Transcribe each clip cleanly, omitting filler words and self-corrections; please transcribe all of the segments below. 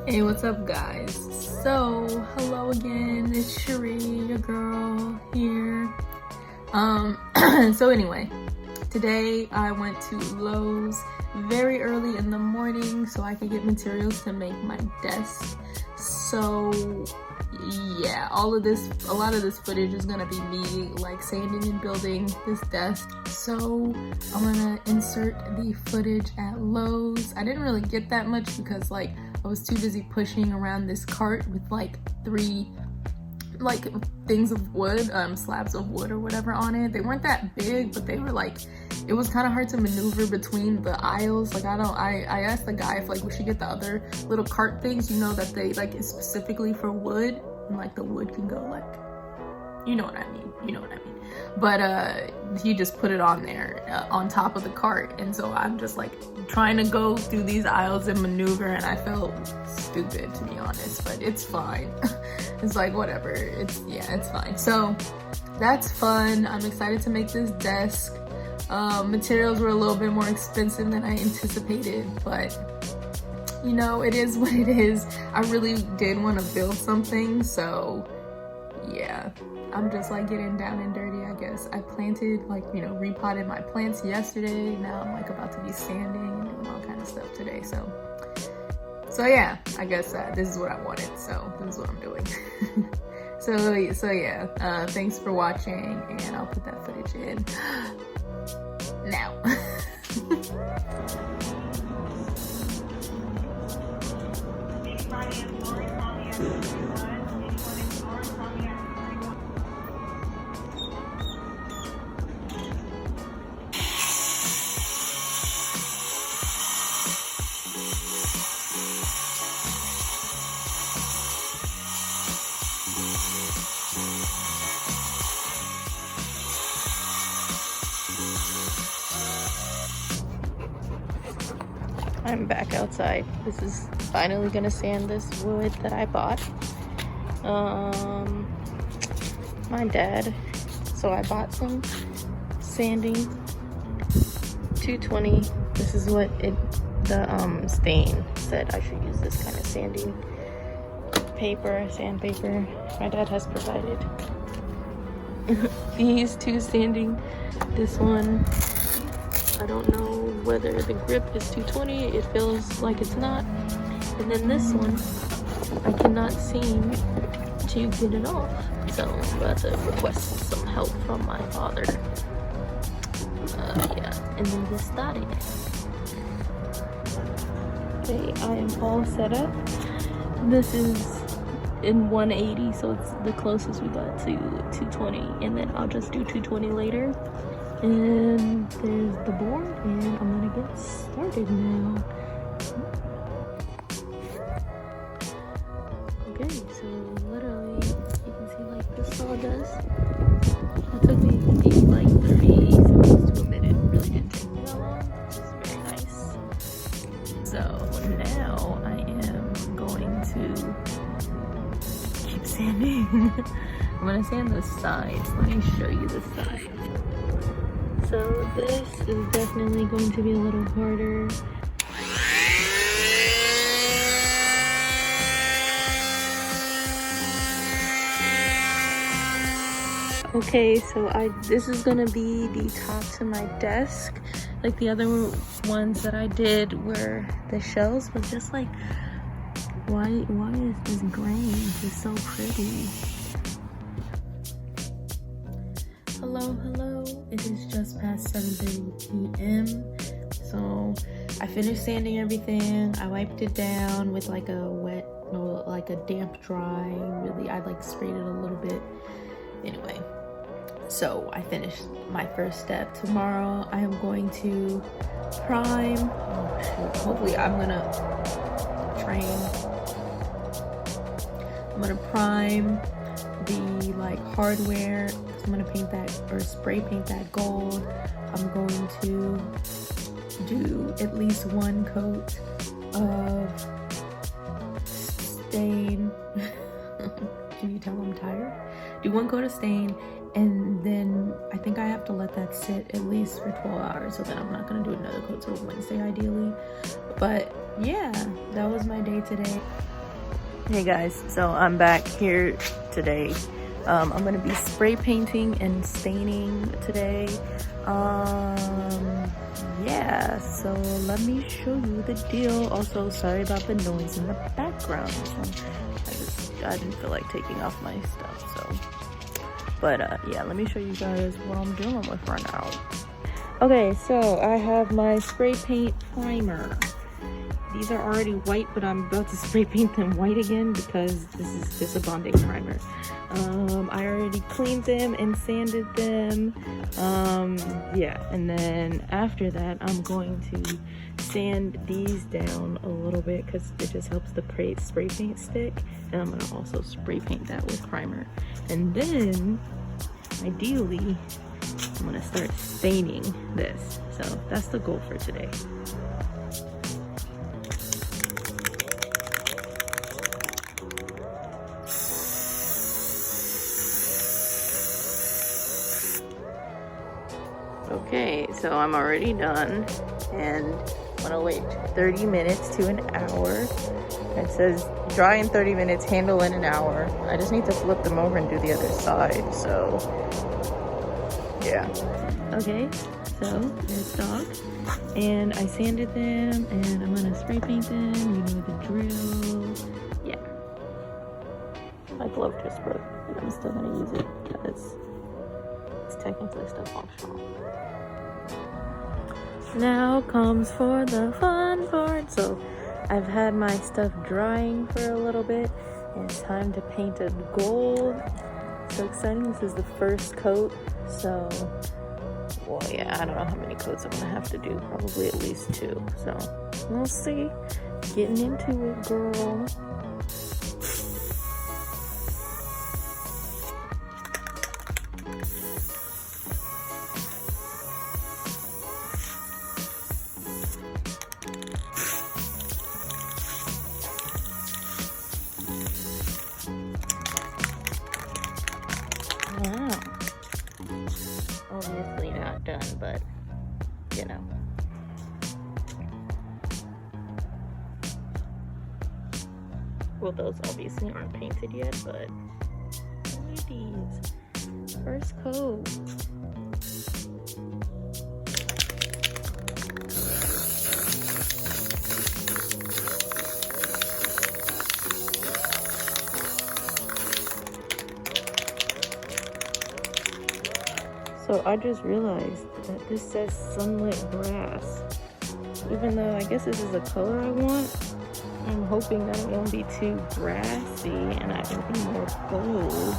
Hey, what's up, guys? So, hello again. It's Cheri, your girl here. So anyway, today I went to Lowe's very early in the morning so I could get materials to make my desk. So yeah, a lot of this footage is gonna be me like sanding and building this desk. So I'm gonna insert the footage at Lowe's. I didn't really get that much because like I was too busy pushing around this cart with like 3 like things of wood, slabs of wood or whatever on it. They weren't that big, but they were like, it was kind of hard to maneuver between the aisles. Like I asked the guy if like we should get the other little cart things, you know, that they like is specifically for wood, and like the wood can go like, you know what I mean, but he just put it on there on top of the cart, and so I'm just like trying to go through these aisles and maneuver, and I felt stupid, to be honest, but it's fine. It's like whatever, it's fine. So that's fun. I'm excited to make this desk. Materials were a little bit more expensive than I anticipated, but you know, it is what it is. I really did want to build something, so yeah, I'm just like getting down and dirty, I guess. I planted, like, you know, repotted my plants yesterday. Now I'm like about to be sanding and doing all kind of stuff today. So yeah, I guess this is what I wanted. So this is what I'm doing. so yeah, thanks for watching, and I'll put that footage in now. I'm back outside. This is finally gonna sand this wood that I bought. My dad, so I bought some sanding 220. This is what the stain said I should use, this kind of sandpaper. My dad has provided these 2 sanding. This one, I don't know whether the grip is 220, it feels like it's not. And then this one, I cannot seem to get it off. So I'm about to request some help from my father. Yeah, and then just start it. Okay, I am all set up. This is in 180, so it's the closest we got to 220, and then I'll just do 220 later. And there's the board, and I'm gonna get started now. Okay, so literally you can see like the sawdust. It took me like 30 seconds to a minute. It really didn't take me that long, which is very nice. So now I am going to keep sanding. I'm gonna sand the sides. Let me show you the sides. So this is definitely going to be a little harder. Okay, so this is gonna be the top to my desk. Like the other ones that I did were the shelves, but just like, why is this grain just so pretty? Hello, it is just past 7:30 p.m. So I finished sanding everything. I wiped it down with like a damp dry. Really, I like sprayed it a little bit. Anyway, so I finished my first step. Tomorrow I am going to prime. Oh shoot, hopefully I'm gonna prime the like hardware. I'm gonna paint that, or spray paint that gold. I'm going to do at least 1 coat of stain. Can you tell I'm tired? Do 1 coat of stain, and then I think I have to let that sit at least for 12 hours. So then I'm not gonna do another coat till Wednesday ideally. But yeah, that was my day today. Hey guys, so I'm back here today. I'm gonna be spray painting and staining today. Yeah, so let me show you the deal. Also, sorry about the noise in the background. I didn't feel like taking off my stuff, so. But yeah, let me show you guys what I'm dealing with right now. Okay, so I have my spray paint primer. These are already white, but I'm about to spray paint them white again because this is just a bonding primer. I already cleaned them and sanded them. Yeah, and then after that, I'm going to sand these down a little bit because it just helps the spray paint stick. And I'm gonna also spray paint that with primer. And then, ideally, I'm gonna start staining this. So that's the goal for today. Okay, so I'm already done, and I'm gonna wait 30 minutes to an hour. It says dry in 30 minutes, handle in an hour. I just need to flip them over and do the other side, so yeah. Okay, so there's dog, and I sanded them, and I'm gonna spray paint them, you know the drill. Yeah. My glove just broke, but I'm still gonna use it because it's technically still functional. Now comes for the fun part. So I've had my stuff drying for a little bit, and it's time to paint it gold. So exciting. This is the first coat, so well, yeah, I don't know how many coats I'm gonna have to do, probably at least 2, so we'll see. Getting into it, girl. Wow. Obviously not done, but you know. Well, those obviously aren't painted yet, but look at these. First coat. So I just realized that this says sunlit grass. Even though I guess this is the color I want, I'm hoping that it won't be too grassy and I can be more gold.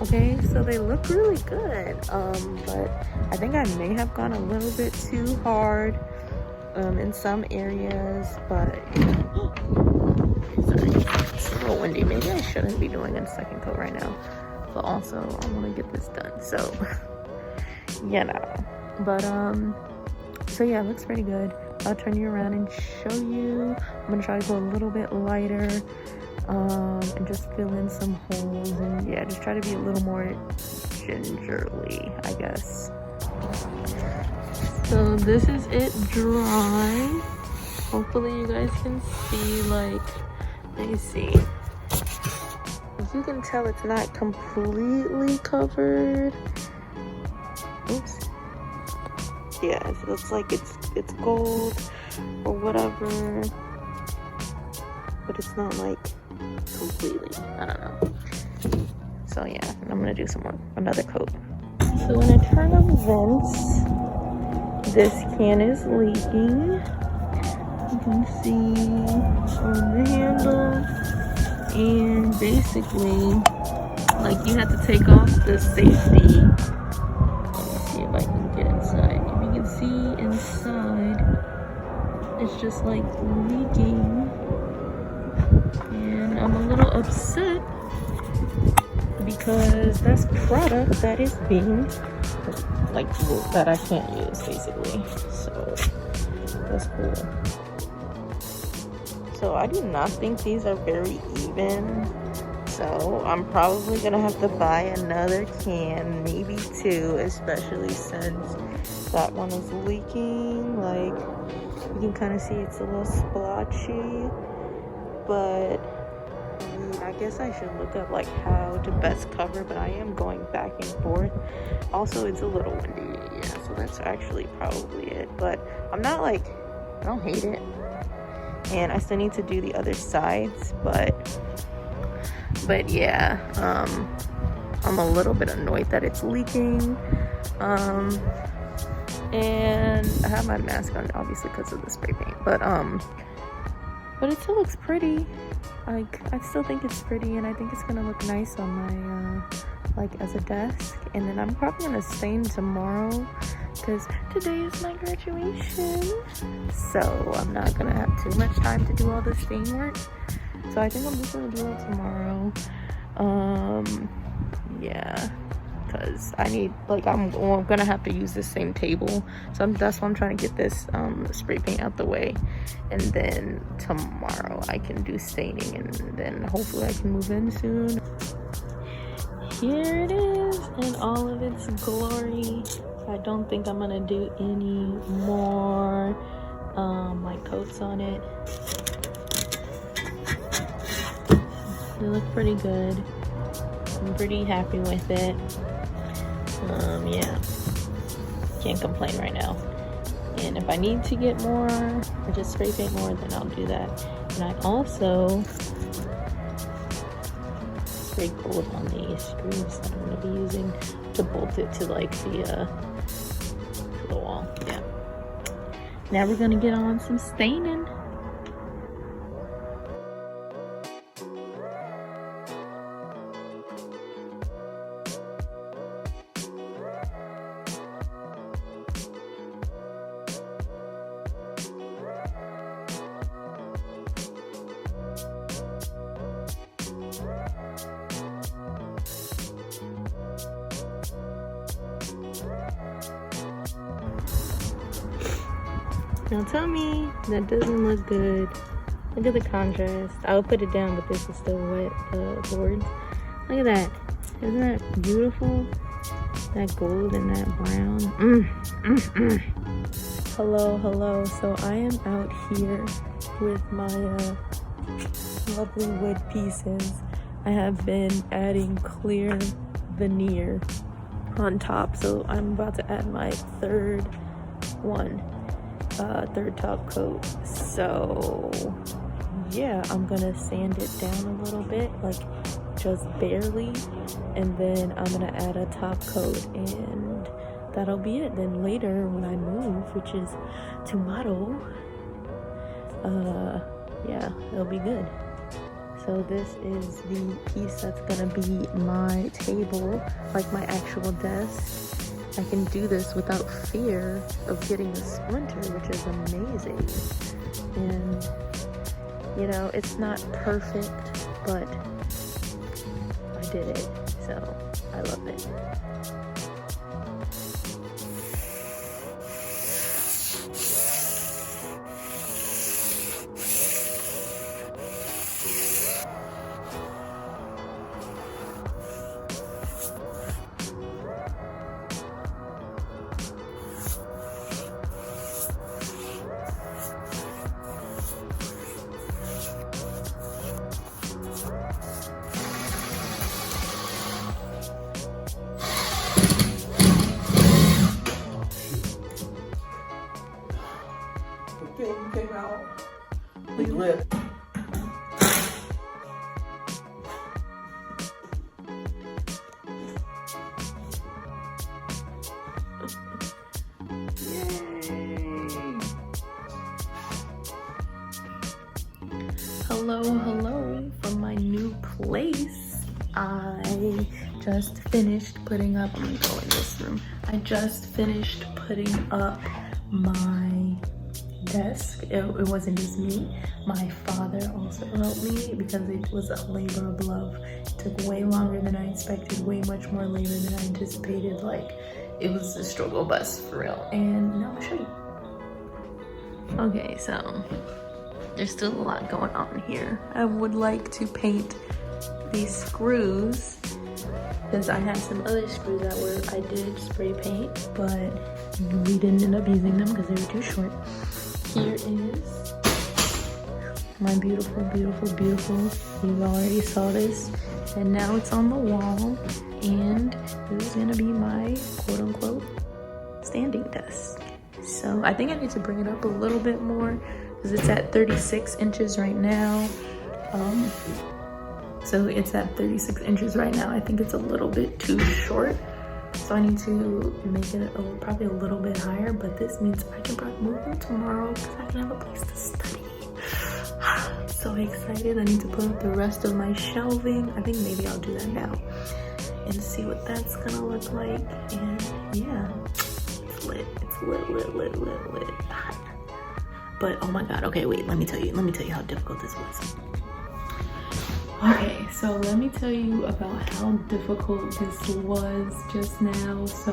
Okay, so they look really good, but I think I may have gone a little bit too hard in some areas, but sorry, it's a little windy. Maybe I shouldn't be doing a second coat right now, but also I want to get this done, so you know. But so yeah, it looks pretty good. I'll turn you around and show you. I'm gonna try to go a little bit lighter and just fill in some holes, and yeah, just try to be a little more gingerly, I guess. So this is it dry. Hopefully you guys can see, like, let me see. As you can tell, it's not completely covered. Oops. Yeah, it looks like it's gold or whatever, but it's not like completely. I don't know. So yeah, I'm gonna do another coat. So when I turn on the vents, this can is leaking. You can see on the handle, and basically, like, you have to take off the safety. Let me see if I can get inside. If you can see inside, it's just like leaking, and I'm a little upset because that's product that is being like that I can't use, basically. So that's cool. So I do not think these are very even, so I'm probably gonna have to buy another can, maybe 2, especially since that one is leaking. Like, You can kind of see it's a little splotchy, but I mean, I guess I should look up like how to best cover, but I am going back and forth. Also, it's a little windy, yeah, so that's actually probably it. But I'm not like, I don't hate it. And I still need to do the other sides, but yeah, I'm a little bit annoyed that it's leaking. And I have my mask on obviously because of the spray paint, but it still looks pretty. Like, I still think it's pretty, and I think it's gonna look nice on my like as a desk. And then I'm probably gonna stain tomorrow because today is my graduation, so I'm not gonna have too much time to do all the stain work. So I think I'm just gonna do it tomorrow. Yeah, because I need, like, I'm gonna have to use the same table, so that's why I'm trying to get this spray paint out the way, and then tomorrow I can do staining, and then hopefully I can move in soon. Here it is in all of its glory. I don't think I'm gonna do any more like coats on it. They look pretty good. I'm pretty happy with it. Yeah, can't complain right now. And if I need to get more or just spray paint more, then I'll do that. And I also spray gold on the screws that I'm going to be using to bolt it to like the wall. Yeah. Now we're going to get on some staining. Now tell me that doesn't look good. Look at the contrast. I'll put it down, but this is still wet boards. Look at that. Isn't that beautiful? That gold and that brown. Hello. So I am out here with my lovely wood pieces. I have been adding clear veneer on top. So I'm about to add my third top coat. So yeah, I'm gonna sand it down a little bit, like just barely, and then I'm gonna add a top coat, and that'll be it. Then later when I move, which is tomorrow, yeah, it'll be good. So this is the piece that's gonna be my table, like my actual desk. I can do this without fear of getting a splinter, which is amazing. And, you know, it's not perfect, but I did it, so I love it. You came out. The grip. Hello from my new place. I just finished putting up, I'm gonna go in this room. I just finished putting up my desk. It wasn't just me. My father also helped me because it was a labor of love. It took way longer than I expected, way much more labor than I anticipated. Like, it was a struggle bus for real. And now I'll show you. Okay, so there's still a lot going on here. I would like to paint these screws because I had some other screws that I did spray paint, but we didn't end up using them because they were too short. here is my beautiful, beautiful, beautiful. You already saw this, and now it's on the wall, and this is gonna be my quote-unquote standing desk. So I think I need to bring it up a little bit more because it's at 36 inches right now. So it's at 36 inches right now. I think it's a little bit too short. So I need to make it probably a little bit higher, but this means I can probably move it tomorrow because I can have a place to study. So excited. I need to put up the rest of my shelving. I think maybe I'll do that now and see what that's gonna look like. And yeah, it's lit. It's lit, lit, lit, lit, lit. But oh my God, okay, wait, let me tell you how difficult this was. Okay, so let me tell you about how difficult this was just now. So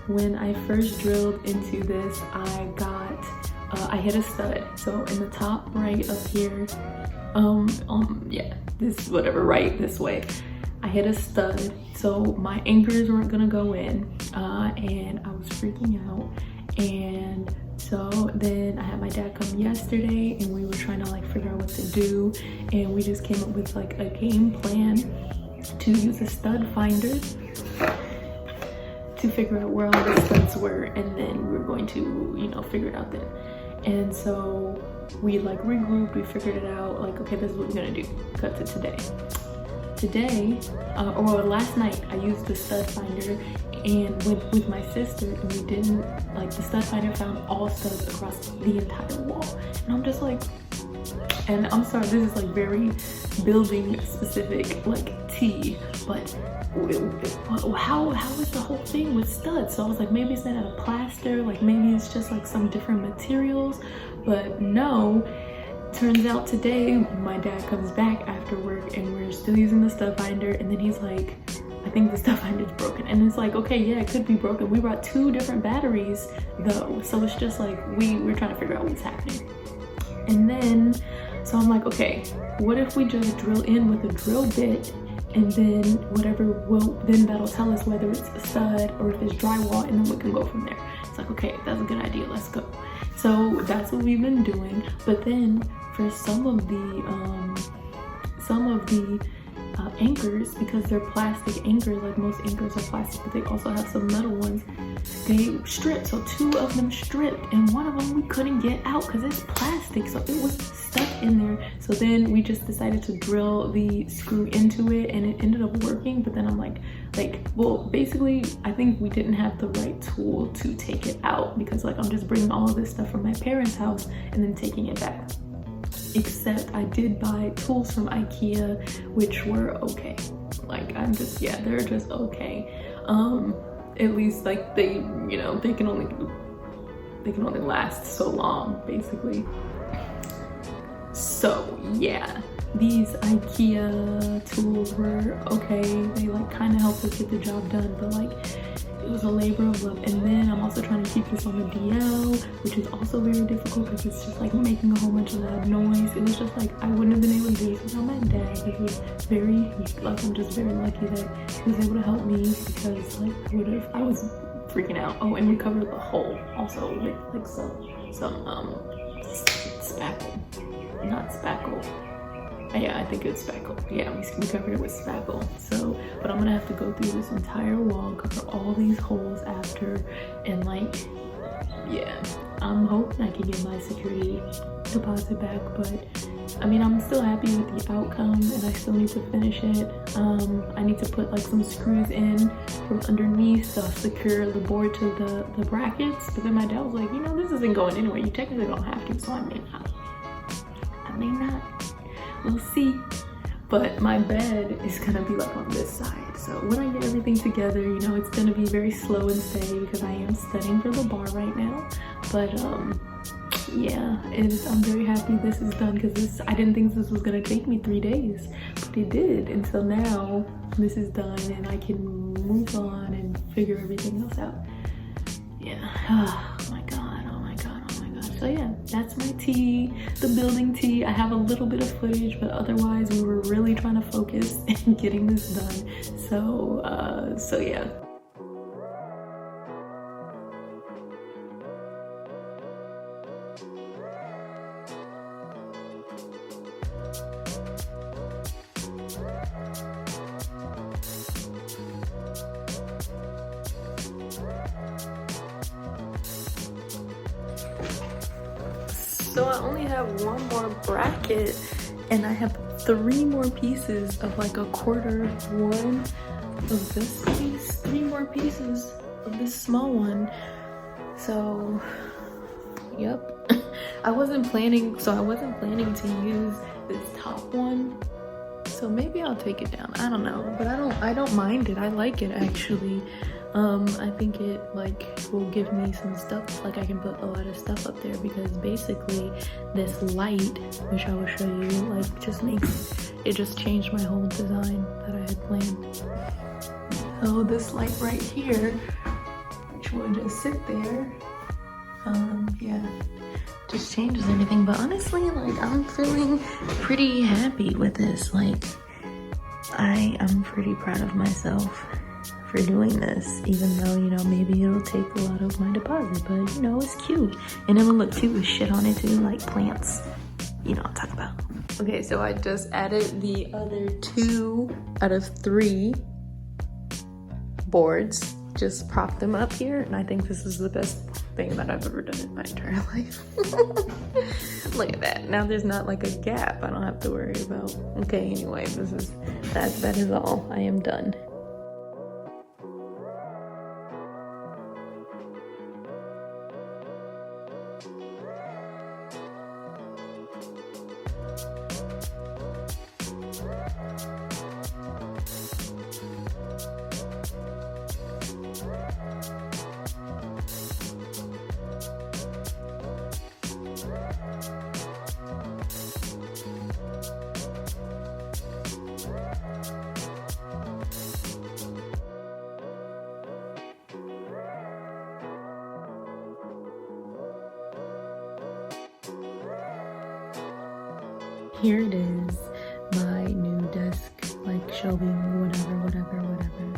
when I first drilled into this, I hit a stud. So in the top right up here, yeah, this whatever, right this way, I hit a stud. So my anchors weren't gonna go in, and I was freaking out. And so then I had my dad come yesterday, and we were trying to like figure out what to do, and we just came up with like a game plan to use a stud finder to figure out where all the studs were, and then we were going to, you know, figure it out then. And so we like regrouped, we figured it out, like, okay, this is what we're gonna do. Cut to today. Or last night, I used the stud finder and with my sister, and we didn't, like, the stud finder found all studs across the entire wall. And I'm just like, and I'm sorry, this is like very building specific, like tea, but how is the whole thing with studs? So I was like, maybe it's not out of plaster, like maybe it's just like some different materials, but no. Turns out today, my dad comes back after work and we're still using the stud finder, and then he's like, I think the stud finder's broken. And it's like, okay, yeah, it could be broken. We brought 2 different batteries though, so it's just like, we're trying to figure out what's happening. And then, so I'm like, okay, what if we just drill in with a drill bit, and then then that'll tell us whether it's a stud or if it's drywall, and then we can go from there. It's like, okay, that's a good idea, let's go. So that's what we've been doing. But then for some of the anchors, because they're plastic anchors, like most anchors are plastic, but they also have some metal ones, they stripped. So 2 of them stripped, and one of them we couldn't get out because it's plastic, so it was stuck in there. So then we just decided to drill the screw into it, and it ended up working. But then I'm like, well, basically I think we didn't have the right tool to take it out, because like I'm just bringing all of this stuff from my parents' house and then taking it back. Except I did buy tools from IKEA, which were okay. Like they're just okay. At least like they can only last so long, basically. So yeah, these IKEA tools were okay. They like kind of helped us get the job done, but like it was a labor of love. And then I'm also trying to keep this on the DL, which is also very difficult because it's just like making a whole bunch of loud noise. It was just like, I wouldn't have been able to do this without my dad. It was I'm just very lucky that he was able to help me, because like I was freaking out. Oh, and we covered the hole also with like some spackle, not spackle. Yeah, I think it's spackle. Yeah, we covered it with spackle. So, but I'm gonna have to go through this entire wall, cover all these holes after, and like, yeah, I'm hoping I can get my security deposit back. But I mean, I'm still happy with the outcome, and I still need to finish it. I need to put like some screws in from underneath to secure the board to the brackets. But then my dad was like, you know, this isn't going anywhere. You technically don't have to, so I may not. We'll see. But my bed is gonna be like on this side. So when I get everything together, you know, it's gonna be very slow and steady because I am studying for the bar right now. But yeah, I'm very happy this is done, because I didn't think this was gonna take me 3 days, but it did. And so now this is done and I can move on and figure everything else out. Yeah. Oh my god. So yeah, that's my tea, the building tea. I have a little bit of footage, but otherwise we were really trying to focus and getting this done. So yeah. So I only have one more bracket and I have 3 more pieces of like a quarter one of this piece, 3 more pieces of this small one. So, yep. I wasn't planning to use this top one. So maybe I'll take it down. I don't know, but I don't mind it. I like it actually. I think it like will give me some stuff, like I can put a lot of stuff up there because basically this light, which I will show you, like just changed my whole design that I had planned. So this light right here, which will just sit there, yeah, just changes everything. But honestly, like I'm feeling pretty happy with this. Like I am pretty proud of myself for doing this, even though, you know, maybe it'll take a lot of my deposit, but you know, it's cute. And it'll look cute with shit on it too, like plants. You know what I'm talking about. Okay, so I just added the other 2 out of 3 boards. Just prop them up here, and I think this is the best thing that I've ever done in my entire life. Look at that. Now there's not like a gap I don't have to worry about. Okay, anyway, that is all. I am done. Here it is, my new desk, like shelving, whatever.